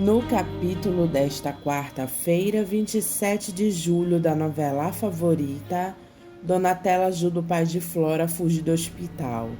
No capítulo desta quarta-feira, 27 de julho da novela A Favorita, Donatella ajuda o pai de Flora a fugir do hospital.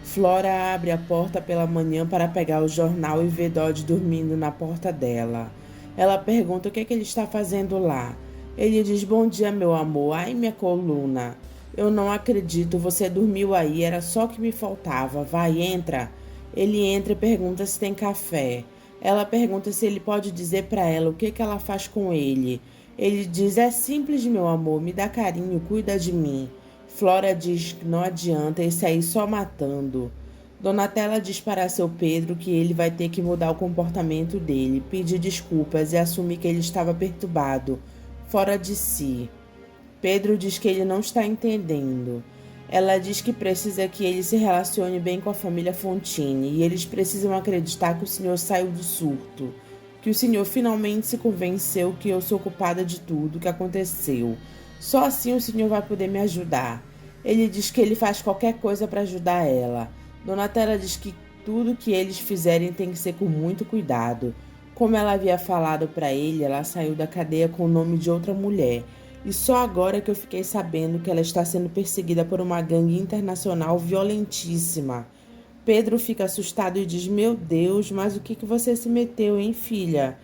Flora abre a porta pela manhã para pegar o jornal e vê Dodge dormindo na porta dela. Ela pergunta o que ele está fazendo lá. Ele diz: "Bom dia, meu amor. Ai, minha coluna. Eu não acredito, você dormiu aí, era só o que me faltava. Vai, entra." Ele entra e pergunta se tem café. Ela pergunta se ele pode dizer para ela o que ela faz com ele. Ele diz: "É simples, meu amor, me dá carinho, cuida de mim." Flora diz que não adianta, esse aí só matando. Donatella diz para seu Pedro que ele vai ter que mudar o comportamento dele, pedir desculpas e assumir que ele estava perturbado, fora de si. Pedro diz que ele não está entendendo. Ela diz que precisa que ele se relacione bem com a família Fontini e eles precisam acreditar que o senhor saiu do surto, que o senhor finalmente se convenceu que eu sou culpada de tudo que aconteceu. Só assim o senhor vai poder me ajudar. Ele diz que ele faz qualquer coisa para ajudar ela. Donatella diz que tudo que eles fizerem tem que ser com muito cuidado. Como ela havia falado para ele, ela saiu da cadeia com o nome de outra mulher. E só agora que eu fiquei sabendo que ela está sendo perseguida por uma gangue internacional violentíssima. Pedro fica assustado e diz: "Meu Deus, mas o que você se meteu, hein, filha?"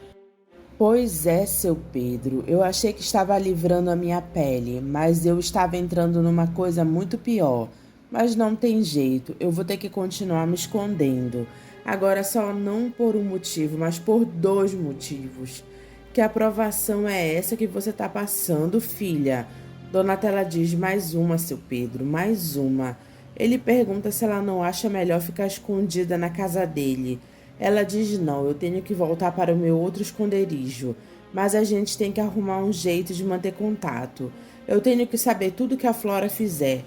"Pois é, seu Pedro, eu achei que estava livrando a minha pele, mas eu estava entrando numa coisa muito pior. Mas não tem jeito, eu vou ter que continuar me escondendo. Agora só não por um motivo, mas por dois motivos. Que aprovação é essa que você está passando, filha?" Donatella diz: "Mais uma, seu Pedro, mais uma." Ele pergunta se ela não acha melhor ficar escondida na casa dele. Ela diz: "Não, eu tenho que voltar para o meu outro esconderijo. Mas a gente tem que arrumar um jeito de manter contato. Eu tenho que saber tudo que a Flora fizer,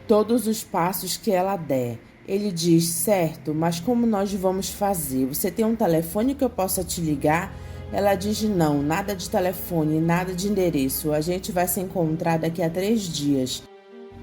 todos os passos que ela der." Ele diz: "Certo, mas como nós vamos fazer? Você tem um telefone que eu possa te ligar?" Ela diz: "Não, nada de telefone, nada de endereço. A gente vai se encontrar daqui a 3 dias,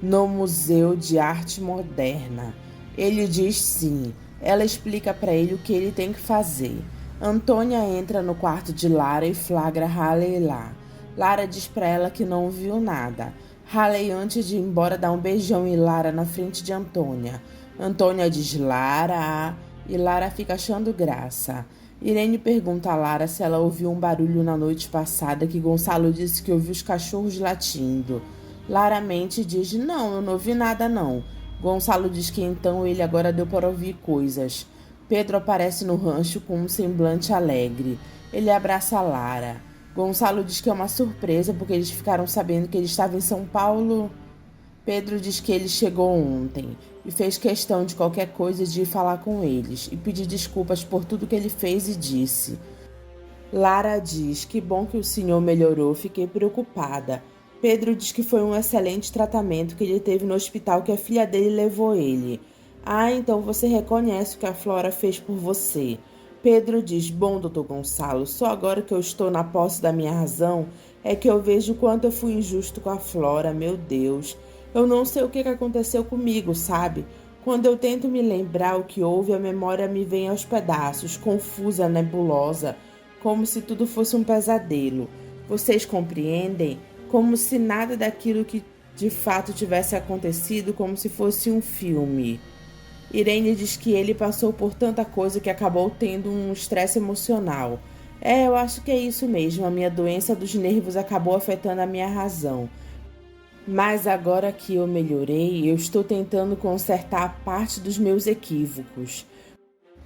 no Museu de Arte Moderna." Ele diz sim. Ela explica para ele o que ele tem que fazer. Antônia entra no quarto de Lara e flagra Haley lá. Lara diz para ela que não viu nada. Haley, antes de ir embora, dá um beijão em Lara na frente de Antônia. Antônia diz: "Lara", e Lara fica achando graça. Irene pergunta a Lara se ela ouviu um barulho na noite passada, que Gonçalo disse que ouviu os cachorros latindo. Lara mente e diz: "Não, eu não ouvi nada não." Gonçalo diz que então ele agora deu para ouvir coisas. Pedro aparece no rancho com um semblante alegre. Ele abraça Lara. Gonçalo diz que é uma surpresa porque eles ficaram sabendo que ele estava em São Paulo. Pedro diz que ele chegou ontem e fez questão de qualquer coisa de ir falar com eles e pedir desculpas por tudo que ele fez e disse. Lara diz: "Que bom que o senhor melhorou, fiquei preocupada." Pedro diz que foi um excelente tratamento que ele teve no hospital que a filha dele levou ele. "Ah, então você reconhece o que a Flora fez por você." Pedro diz: "Bom, doutor Gonçalo, só agora que eu estou na posse da minha razão é que eu vejo o quanto eu fui injusto com a Flora, meu Deus. Eu não sei o que aconteceu comigo, sabe? Quando eu tento me lembrar o que houve, a memória me vem aos pedaços, confusa, nebulosa, como se tudo fosse um pesadelo. Vocês compreendem? Como se nada daquilo que de fato tivesse acontecido, como se fosse um filme." Irene diz que ele passou por tanta coisa que acabou tendo um estresse emocional. Eu acho que é isso mesmo. A minha doença dos nervos acabou afetando a minha razão. Mas agora que eu melhorei, eu estou tentando consertar parte dos meus equívocos."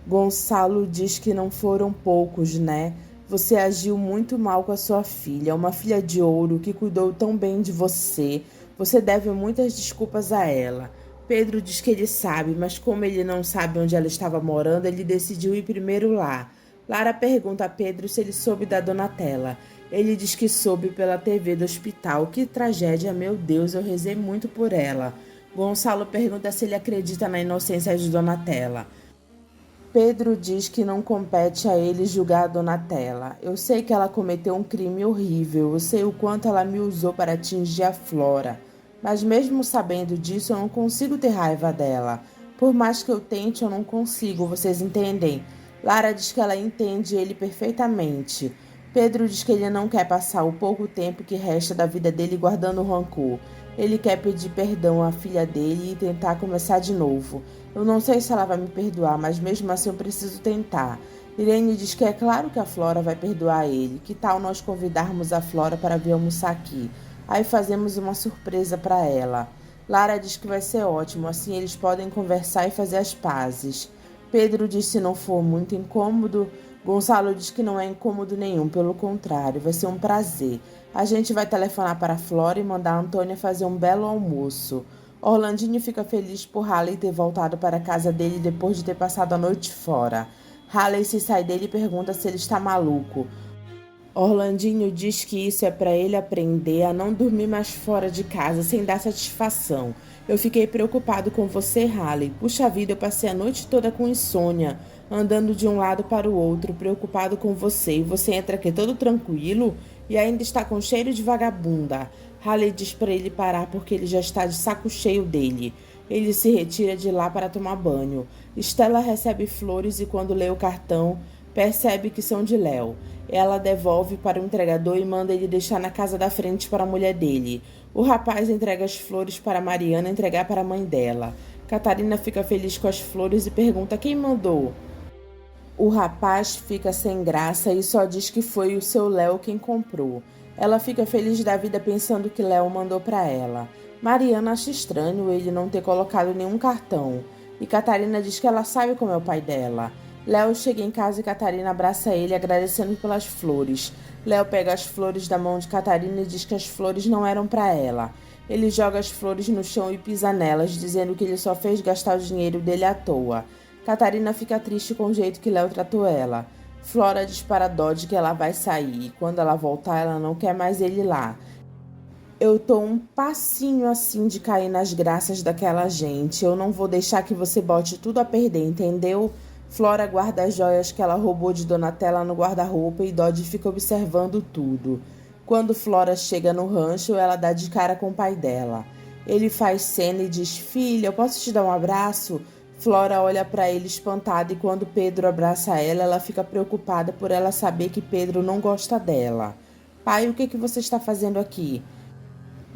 Gonçalo diz que não foram poucos, né? Você agiu muito mal com a sua filha, uma filha de ouro que cuidou tão bem de você. Você deve muitas desculpas a ela. Pedro diz que ele sabe, mas como ele não sabe onde ela estava morando, ele decidiu ir primeiro lá. Lara pergunta a Pedro se ele soube da Donatella. Ele diz que soube pela TV do hospital. Que tragédia, meu Deus, eu rezei muito por ela. Gonçalo pergunta se ele acredita na inocência de Donatella. Pedro diz que não compete a ele julgar a Donatella. Eu sei que ela cometeu um crime horrível, eu sei o quanto ela me usou para atingir a Flora. Mas mesmo sabendo disso, eu não consigo ter raiva dela. Por mais que eu tente, eu não consigo, vocês entendem? Lara diz que ela entende ele perfeitamente. Pedro diz que ele não quer passar o pouco tempo que resta da vida dele guardando rancor. Ele quer pedir perdão à filha dele e tentar começar de novo. Eu não sei se ela vai me perdoar, mas mesmo assim eu preciso tentar. Irene diz que é claro que a Flora vai perdoar ele. Que tal nós convidarmos a Flora para vir almoçar aqui? Aí fazemos uma surpresa para ela. Lara diz que vai ser ótimo, assim eles podem conversar e fazer as pazes. Pedro diz se não for muito incômodo. Gonçalo diz que não é incômodo nenhum, pelo contrário, vai ser um prazer. A gente vai telefonar para a Flora e mandar a Antônia fazer um belo almoço. Orlandinho fica feliz por Halley ter voltado para a casa dele depois de ter passado a noite fora. Halley se sai dele e pergunta se ele está maluco. Orlandinho diz que isso é para ele aprender a não dormir mais fora de casa sem dar satisfação. Eu fiquei preocupado com você, Halley. Puxa vida, eu passei a noite toda com insônia, andando de um lado para o outro, preocupado com você. E você entra aqui todo tranquilo e ainda está com cheiro de vagabunda. Halley diz para ele parar porque ele já está de saco cheio dele. Ele se retira de lá para tomar banho. Stella recebe flores e quando lê o cartão, percebe que são de Léo. Ela devolve para o entregador e manda ele deixar na casa da frente para a mulher dele. O rapaz entrega as flores para Mariana entregar para a mãe dela. Catarina fica feliz com as flores e pergunta quem mandou. O rapaz fica sem graça e só diz que foi o seu Léo quem comprou. Ela fica feliz da vida pensando que Léo mandou para ela. Mariana acha estranho ele não ter colocado nenhum cartão. E Catarina diz que ela sabe como é o pai dela. Léo chega em casa e Catarina abraça ele agradecendo pelas flores. Léo pega as flores da mão de Catarina e diz que as flores não eram para ela. Ele joga as flores no chão e pisa nelas, dizendo que ele só fez gastar o dinheiro dele à toa. Catarina fica triste com o jeito que Léo tratou ela. Flora diz para Dodge que ela vai sair e quando ela voltar ela não quer mais ele lá. Eu tô um passinho assim de cair nas graças daquela gente. Eu não vou deixar que você bote tudo a perder, entendeu? Flora guarda as joias que ela roubou de Donatella no guarda-roupa e Dodge fica observando tudo. Quando Flora chega no rancho, ela dá de cara com o pai dela. Ele faz cena e diz: Filha, eu posso te dar um abraço? Flora olha para ele espantada e quando Pedro abraça ela, ela fica preocupada por ela saber que Pedro não gosta dela. Pai, o que você está fazendo aqui?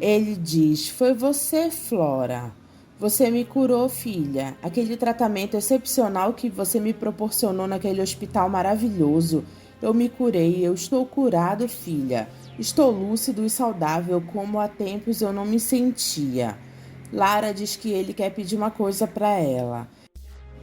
Ele diz: Foi você, Flora. Você me curou, filha. Aquele tratamento excepcional que você me proporcionou naquele hospital maravilhoso. Eu me curei, eu estou curado, filha. Estou lúcido e saudável como há tempos eu não me sentia. Lara diz que ele quer pedir uma coisa para ela.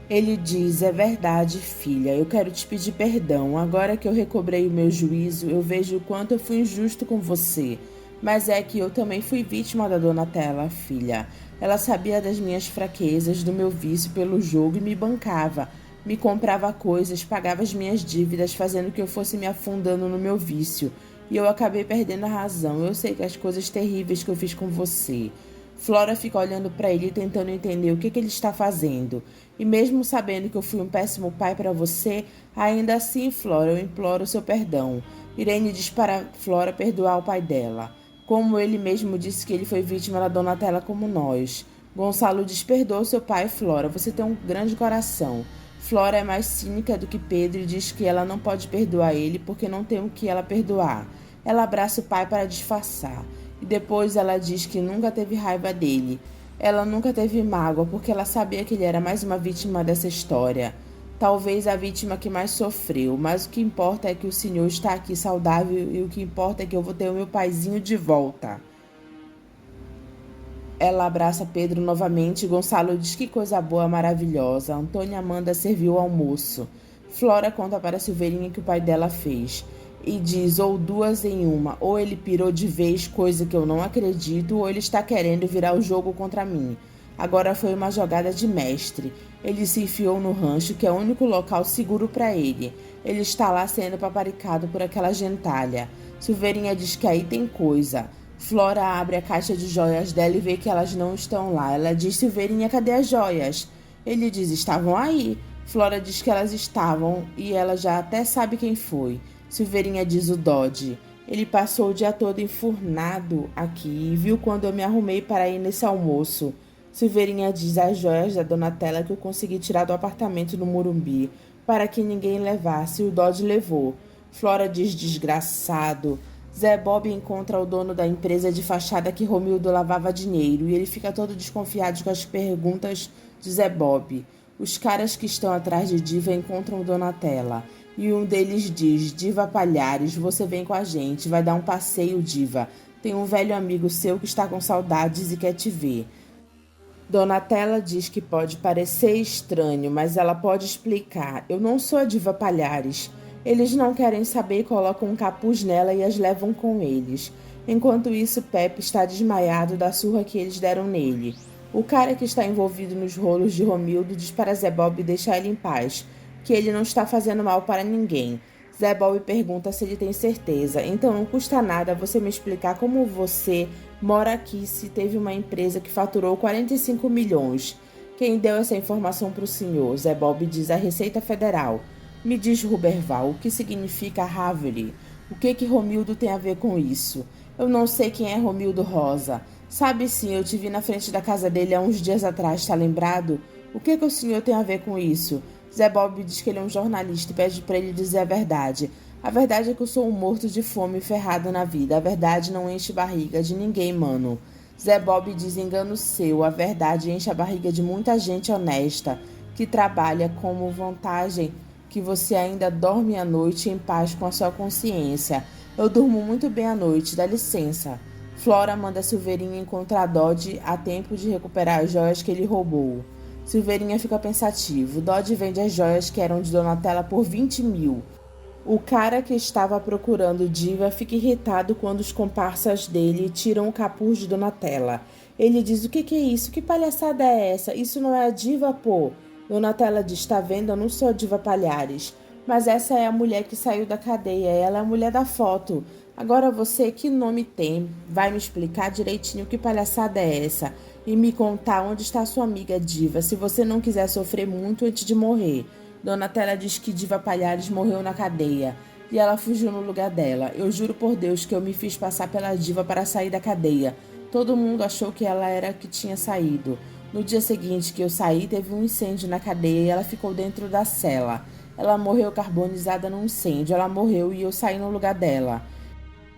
Ele diz: É verdade, filha, eu quero te pedir perdão. Agora que eu recobrei o meu juízo, eu vejo o quanto eu fui injusto com você. Mas é que eu também fui vítima da Donatella, filha. Ela sabia das minhas fraquezas, do meu vício pelo jogo e me bancava. Me comprava coisas, pagava as minhas dívidas, fazendo que eu fosse me afundando no meu vício. E eu acabei perdendo a razão. Eu sei que as coisas terríveis que eu fiz com você. Flora fica olhando para ele tentando entender o que ele está fazendo. E mesmo sabendo que eu fui um péssimo pai para você, ainda assim, Flora, eu imploro o seu perdão. Irene diz para Flora perdoar o pai dela. Como ele mesmo disse que ele foi vítima da Donatella como nós. Gonçalo diz: perdoa seu pai, Flora, você tem um grande coração. Flora é mais cínica do que Pedro e diz que ela não pode perdoar ele porque não tem o que ela perdoar. Ela abraça o pai para disfarçar. E depois ela diz que nunca teve raiva dele. Ela nunca teve mágoa porque ela sabia que ele era mais uma vítima dessa história. Talvez a vítima que mais sofreu, mas o que importa é que o senhor está aqui saudável e o que importa é que eu vou ter o meu paizinho de volta. Ela abraça Pedro novamente e Gonçalo diz que coisa boa, maravilhosa. Antônia manda servir o almoço. Flora conta para Silveirinha que o pai dela fez. E diz ou duas em uma, ou ele pirou de vez, coisa que eu não acredito, ou ele está querendo virar o jogo contra mim. Agora foi uma jogada de mestre. Ele se enfiou no rancho, que é o único local seguro para ele. Ele está lá sendo paparicado por aquela gentalha. Silveirinha diz que aí tem coisa. Flora abre a caixa de joias dela e vê que elas não estão lá. Ela diz: Silveirinha, cadê as joias? Ele diz: estavam aí. Flora diz que elas estavam e ela já até sabe quem foi. Silveirinha diz: o Dodge. Ele passou o dia todo enfurnado aqui e viu quando eu me arrumei para ir nesse almoço. Silveirinha diz: as joias da Donatella que eu consegui tirar do apartamento no Morumbi. para que ninguém levasse, e o Dodge levou. Flora diz: desgraçado. Zé Bob encontra o dono da empresa de fachada que Romildo lavava dinheiro e ele fica todo desconfiado com as perguntas de Zé Bob. Os caras que estão atrás de Diva encontram Donatella e um deles diz: Diva Palhares, você vem com a gente, vai dar um passeio, Diva. Tem um velho amigo seu que está com saudades e quer te ver. Donatella diz que pode parecer estranho, mas ela pode explicar. Eu não sou a Diva Palhares. Eles não querem saber e colocam um capuz nela e as levam com eles. Enquanto isso, Pepe está desmaiado da surra que eles deram nele. O cara que está envolvido nos rolos de Romildo diz para Zé Bob deixar ele em paz, que ele não está fazendo mal para ninguém. Zé Bob pergunta se ele tem certeza. Então não custa nada você me explicar como você mora aqui se teve uma empresa que faturou 45 milhões. Quem deu essa informação para o senhor? Zé Bob diz a Receita Federal. Me diz, Ruberval, o que significa Havre? O que Romildo tem a ver com isso? Eu não sei quem é Romildo Rosa. Sabe sim, eu te vi na frente da casa dele há uns dias atrás, tá lembrado? O que o senhor tem a ver com isso? Zé Bob diz que ele é um jornalista e pede para ele dizer a verdade. A verdade é que eu sou um morto de fome ferrado na vida. A verdade não enche barriga de ninguém, mano. Zé Bob diz engano seu. A verdade enche a barriga de muita gente honesta que trabalha como vantagem que você ainda dorme à noite em paz com a sua consciência. Eu durmo muito bem à noite, dá licença. Flora manda Silveirinha encontrar Dodge a tempo de recuperar as joias que ele roubou. Silveirinha fica pensativo. Dodge vende as joias que eram de Donatella por 20 mil. O cara que estava procurando Diva fica irritado quando os comparsas dele tiram o capuz de Donatella. Ele diz: o que é isso? Que palhaçada é essa? Isso não é a Diva, pô. Donatella diz: tá vendo? Eu não sou a Diva Palhares. Mas essa é a mulher que saiu da cadeia. Ela é a mulher da foto. Agora você, que nome tem? Vai me explicar direitinho que palhaçada é essa? E me contar onde está sua amiga Diva, se você não quiser sofrer muito antes de morrer. Donatella diz que Diva Palhares morreu na cadeia. E ela fugiu no lugar dela. Eu juro por Deus que eu me fiz passar pela Diva para sair da cadeia. Todo mundo achou que ela era a que tinha saído. No dia seguinte que eu saí, teve um incêndio na cadeia e ela ficou dentro da cela. Ela morreu carbonizada no incêndio. Ela morreu e eu saí no lugar dela.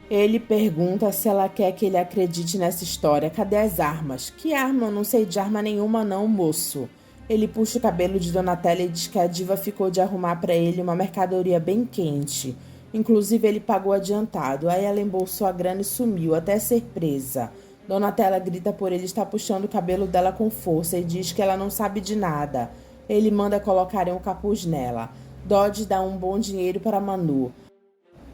Ele pergunta se ela quer que ele acredite nessa história. Cadê as armas? Que arma? Eu não sei de arma nenhuma não, moço. Ele puxa o cabelo de Donatella e diz que a Diva ficou de arrumar para ele uma mercadoria bem quente. Inclusive ele pagou adiantado. Aí ela embolsou a grana e sumiu, até ser presa. Donatella grita por ele estar puxando o cabelo dela com força e diz que ela não sabe de nada. Ele manda colocarem um capuz nela. Dodge dá um bom dinheiro para Manu.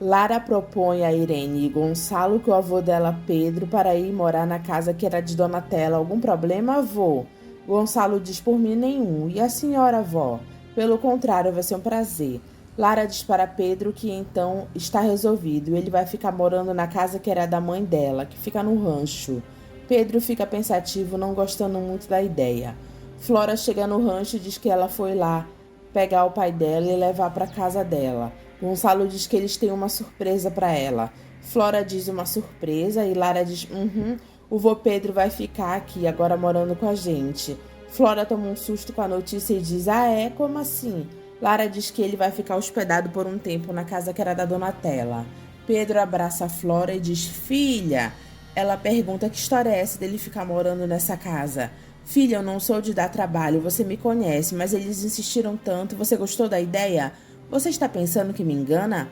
Lara propõe a Irene e Gonçalo que o avô dela, Pedro, para ir morar na casa que era de Donatella. Algum problema, avô? Gonçalo diz: por mim nenhum. E a senhora, avó? Pelo contrário, vai ser um prazer. Lara diz para Pedro que então está resolvido. Ele vai ficar morando na casa que era da mãe dela, que fica no rancho. Pedro fica pensativo, não gostando muito da ideia. Flora chega no rancho e diz que ela foi lá pegar o pai dela e levar para casa dela. Gonçalo diz que eles têm uma surpresa para ela. Flora diz uma surpresa e Lara diz: o vô Pedro vai ficar aqui agora morando com a gente. Flora toma um susto com a notícia e diz: ah é? Como assim? Lara diz que ele vai ficar hospedado por um tempo na casa que era da Donatella. Pedro abraça a Flora e diz: filha. Ela pergunta que história é essa dele ficar morando nessa casa. Filha, eu não sou de dar trabalho, você me conhece, mas eles insistiram tanto. Você gostou da ideia? Você está pensando que me engana?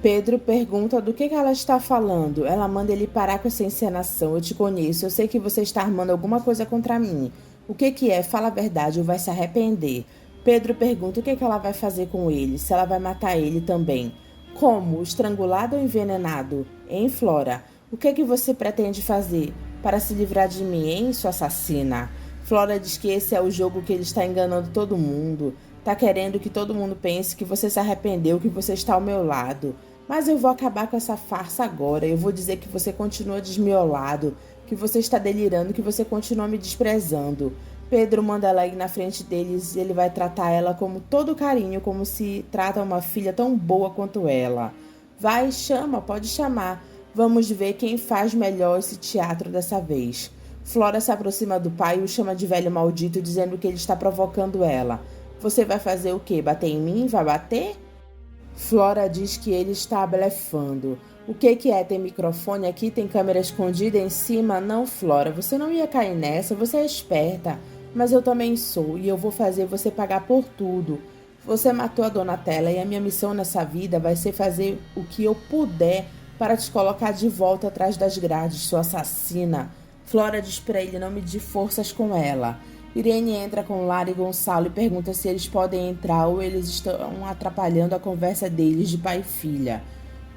Pedro pergunta do que ela está falando. Ela manda ele parar com essa encenação. Eu te conheço, eu sei que você está armando alguma coisa contra mim. O que é? Fala a verdade ou vai se arrepender. Pedro pergunta o que ela vai fazer com ele, se ela vai matar ele também. Como? Estrangulado ou envenenado? Hein, Flora? O que você pretende fazer para se livrar de mim, hein, sua assassina? Flora diz que esse é o jogo que ele está enganando todo mundo. Tá querendo que todo mundo pense que você se arrependeu, que você está ao meu lado. Mas eu vou acabar com essa farsa agora. Eu vou dizer que você continua desmiolado, que você está delirando, que você continua me desprezando. Pedro manda ela ir na frente deles e ele vai tratar ela com todo carinho, como se trata uma filha tão boa quanto ela. Vai, chama, pode chamar. Vamos ver quem faz melhor esse teatro dessa vez. Flora se aproxima do pai e o chama de velho maldito, dizendo que ele está provocando ela. Você vai fazer o quê? Bater em mim? Vai bater? Flora diz que ele está blefando. O que é? Tem microfone aqui? Tem câmera escondida em cima? Não, Flora, você não ia cair nessa, você é esperta. Mas eu também sou, e eu vou fazer você pagar por tudo. Você matou a Donatella e a minha missão nessa vida vai ser fazer o que eu puder para te colocar de volta atrás das grades, sua assassina. Flora diz pra ele não medir forças com ela. Irene entra com Lara e Gonçalo e pergunta se eles podem entrar ou eles estão atrapalhando a conversa deles de pai e filha.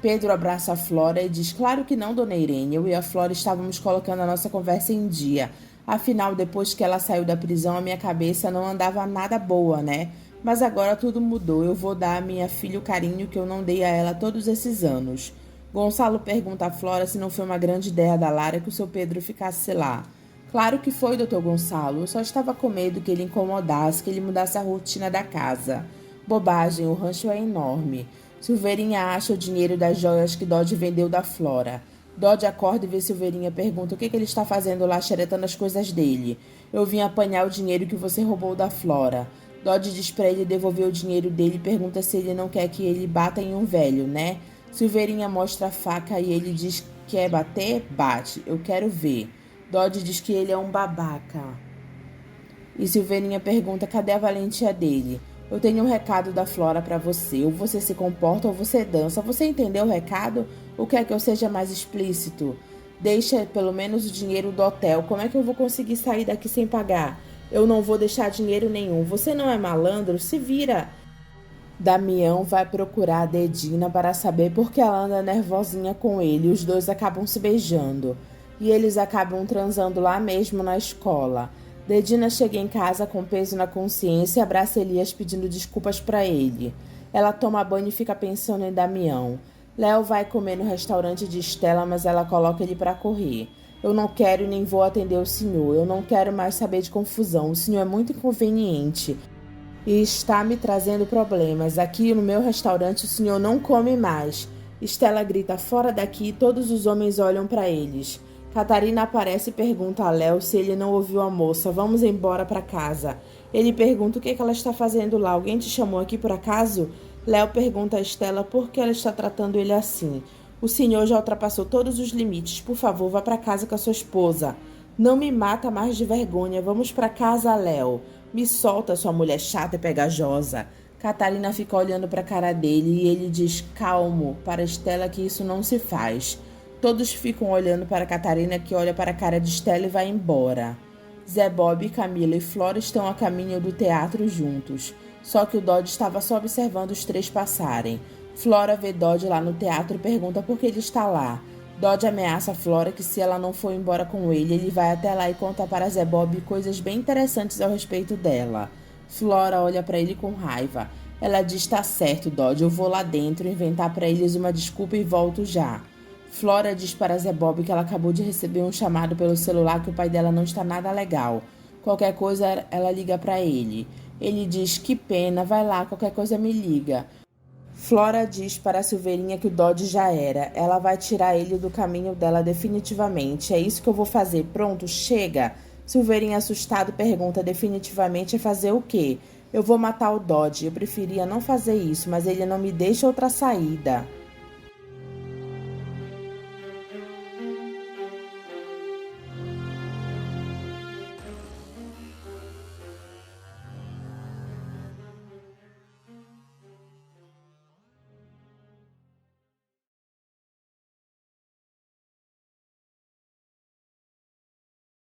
Pedro abraça a Flora e diz: claro que não, dona Irene. Eu e a Flora estávamos colocando a nossa conversa em dia. Afinal, depois que ela saiu da prisão, a minha cabeça não andava nada boa, né? Mas agora tudo mudou. Eu vou dar à minha filha o carinho que eu não dei a ela todos esses anos. Gonçalo pergunta a Flora se não foi uma grande ideia da Lara que o seu Pedro ficasse lá. Claro que foi, doutor Gonçalo. Eu só estava com medo que ele incomodasse, que ele mudasse a rotina da casa. Bobagem, o rancho é enorme. Silveirinha acha o dinheiro das joias que Dodge vendeu da Flora. Dodge acorda e vê Silveirinha pergunta o que ele está fazendo lá xeretando as coisas dele. Eu vim apanhar o dinheiro que você roubou da Flora. Dodge diz pra ele devolver o dinheiro dele e pergunta se ele não quer que ele bata em um velho, né? Silveirinha mostra a faca e ele diz: quer bater? Bate. Eu quero ver. Dodge diz que ele é um babaca. E Silveirinha pergunta cadê a valentia dele. Eu tenho um recado da Flora pra você. Ou você se comporta ou você dança. Você entendeu o recado? Ou quer que eu seja mais explícito? Deixa pelo menos o dinheiro do hotel. Como é que eu vou conseguir sair daqui sem pagar? Eu não vou deixar dinheiro nenhum. Você não é malandro? Se vira. Damião vai procurar a Dedina para saber por que ela anda nervosinha com ele. Os dois acabam se beijando. E eles acabam transando lá mesmo na escola. Dedina chega em casa com peso na consciência e abraça Elias pedindo desculpas para ele. Ela toma banho e fica pensando em Damião. Léo vai comer no restaurante de Estela, mas ela coloca ele para correr. Eu não quero e nem vou atender o senhor. Eu não quero mais saber de confusão. O senhor é muito inconveniente e está me trazendo problemas. Aqui no meu restaurante o senhor não come mais. Estela grita fora daqui e todos os homens olham para eles. Catarina aparece e pergunta a Léo se ele não ouviu a moça. Vamos embora para casa. Ele pergunta o que ela está fazendo lá. Alguém te chamou aqui por acaso? Léo pergunta a Estela por que ela está tratando ele assim. O senhor já ultrapassou todos os limites. Por favor, vá para casa com a sua esposa. Não me mata mais de vergonha. Vamos para casa, Léo. Me solta, sua mulher chata e pegajosa. Catarina fica olhando para a cara dele e ele diz calmo para Estela que isso não se faz. Todos ficam olhando para Catarina, que olha para a cara de Estela e vai embora. Zé Bob, Camila e Flora estão a caminho do teatro juntos. Só que o Dodge estava só observando os três passarem. Flora vê Dodge lá no teatro e pergunta por que ele está lá. Dodge ameaça Flora que se ela não for embora com ele, ele vai até lá e conta para Zé Bob coisas bem interessantes ao respeito dela. Flora olha para ele com raiva. Ela diz: tá certo, Dodge, eu vou lá dentro inventar para eles uma desculpa e volto já. Flora diz para Zé Bob que ela acabou de receber um chamado pelo celular que o pai dela não está nada legal. Qualquer coisa ela liga para ele. Ele diz: que pena, vai lá, qualquer coisa me liga. Flora diz para a Silveirinha que o Dodge já era. Ela vai tirar ele do caminho dela definitivamente. É isso que eu vou fazer. Pronto, chega. Silveirinha assustado pergunta: definitivamente é fazer o quê? Eu vou matar o Dodge. Eu preferia não fazer isso, mas ele não me deixa outra saída.